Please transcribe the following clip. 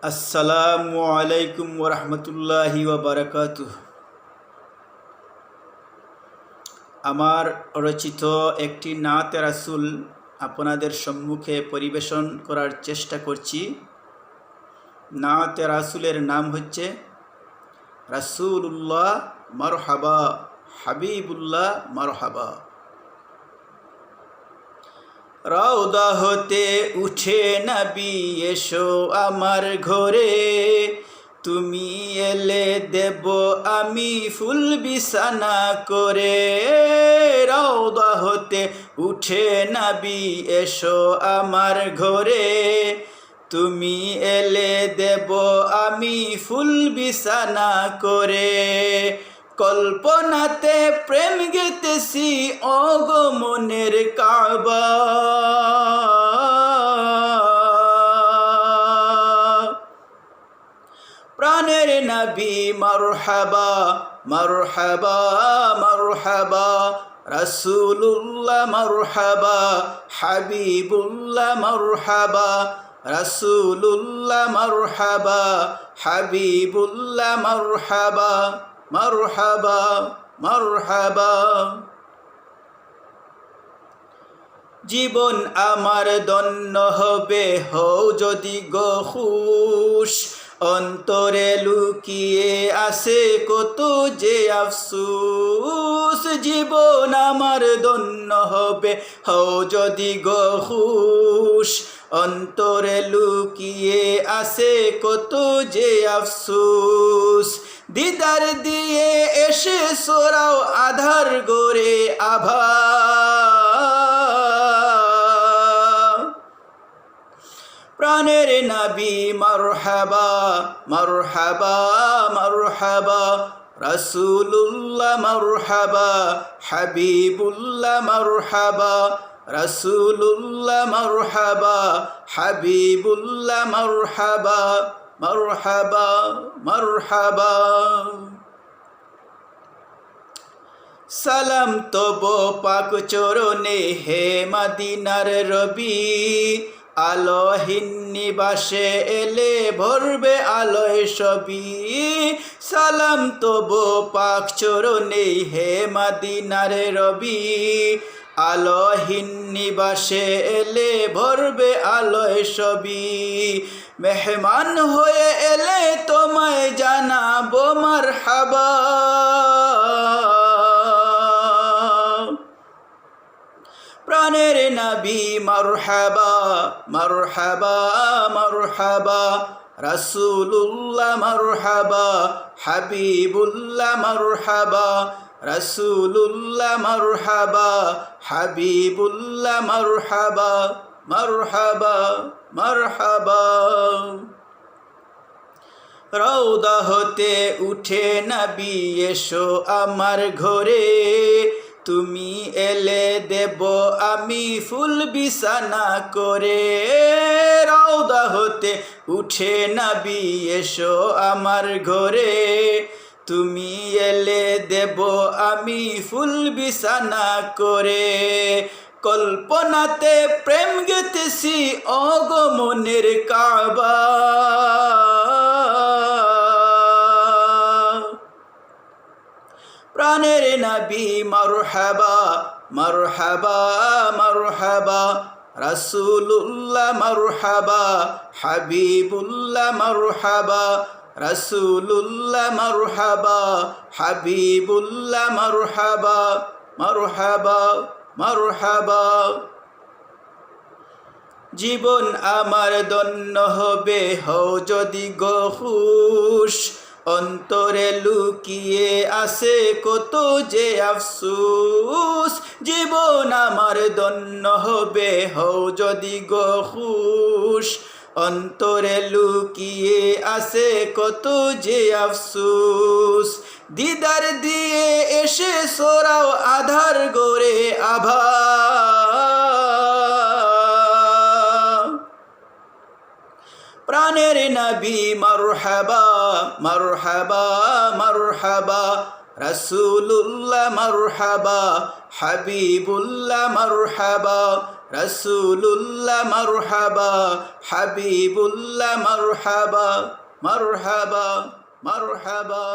আসসালামু আলাইকুম ওরহমতুল্লাহি ওয়াবারাকাতুহ। আমার রচিত একটি নাতে রাসূল আপনাদের সম্মুখে পরিবেশন করার চেষ্টা করছি। নাতে রাসূলের নাম হচ্ছে রাসূলুল্লাহ মারহাবা, হাবিবুল্লাহ মারহাবা। রওদা হতে উঠে নবী এসো আমার ঘরে, তুমি এলে দেব আমি ফুল বিছানা করে। রওদা হতে উঠে নবী এসো আমার ঘরে, তুমি এলে দেব আমি ফুল বিছানা করে। কল্পনাতে প্রেম গেতেছি ওগো মনের কাবা, প্রাণের নবী মারহাবা মারহাবা মারহাবা। রাসূলুল্লাহ মারহাবা, হাবিবুল্লাহ মারহাবা। রাসূলুল্লাহ মারহাবা, হাবিবুল্লাহ মারহাবা মারহাবা মারহাবা। জীবন আমার ধন্য হবে হও যদি গো খুশ, অন্তরে লুকিয়ে আছে কত যে আফসুস। জীবন আমার ধন্য হবে হও যদি গো খুশ, অন্তরে লুকিয়ে আছে কত যে আফসুস। দিদার দিয়ে এসে সোরাও আধার গড়ে আভা, প্রাণের নবী মারহাবা মারহাবা মারহাবা। রাসূলুল্লাহ মারহাবা, হাবিবুল্লাহ মারহাবা। রাসূলুল্লাহ মারহাবা, হাবিবুল্লাহ মারহাবা মারহাবা মারহাবা। সালাম তব পাক চরণে হে মদিনার রবি, আলোহীন নিবাসে এলে ভরবে আলোয় সবই। সালাম তব পাক চরণে হে মদিনার রবি, আলোহীন নিবাসে এলে ভরবে আলোয় সবই। মেহমান হয়ে এলে তোমায় জানাবো মারহাবা, প্রাণের নবী মারহাবা মারহাবা মারহাবা। রাসূলুল্লাহ মারহাবা, হাবিবুল্লাহ মারহাবা। রাসূলুল্লাহ মারহাবা, হাবিবুল্লাহ মারহাবা মারহাবা মারহাবা। রওদা হতে উঠে নবী এসো আমার ঘরে, তুমি এলে দেব আমি ফুল বিছানা করে। রওদা হতে উঠে নবী এসো আমার ঘরে, তুমি এলে দেব আমি ফুল বিছানা করে। কল্পনাতে প্রেম গেতেছি ওগো মনের কাবা, প্রাণের নবী মারহাবা মারহাবা মারহাবা। রাসূলুল্লাহ মারহাবা, হাবিবুল্লাহ মারহাবা। রাসূলুল্লাহ মারহাবা, হাবিবুল্লাহ মারহাবা মারহাবা মারহাবা। জীবন আমার ধন্য হবে হও যদি গো খুশ, অন্তরে লুকিয়ে আছে কত যে আফসুস। জীবন আমার ধন্য হবে হও যদি গো খুশ, অন্তরে লুকিয়ে আছে কত যে আফসুস। দিদার দিয়ে এসে সোরাও আধার গড়ে আভা, প্রাণের নবী মারহাবা মারহাবা মারহাবা। রাসূলুল্লাহ মারহাবা, হাবিবুল্লাহ মারহাবা। রসুলুল্লাহ মারহাবা, হাবিবুল্লাহ মারহাবা, মারহাবা, মারহাবা।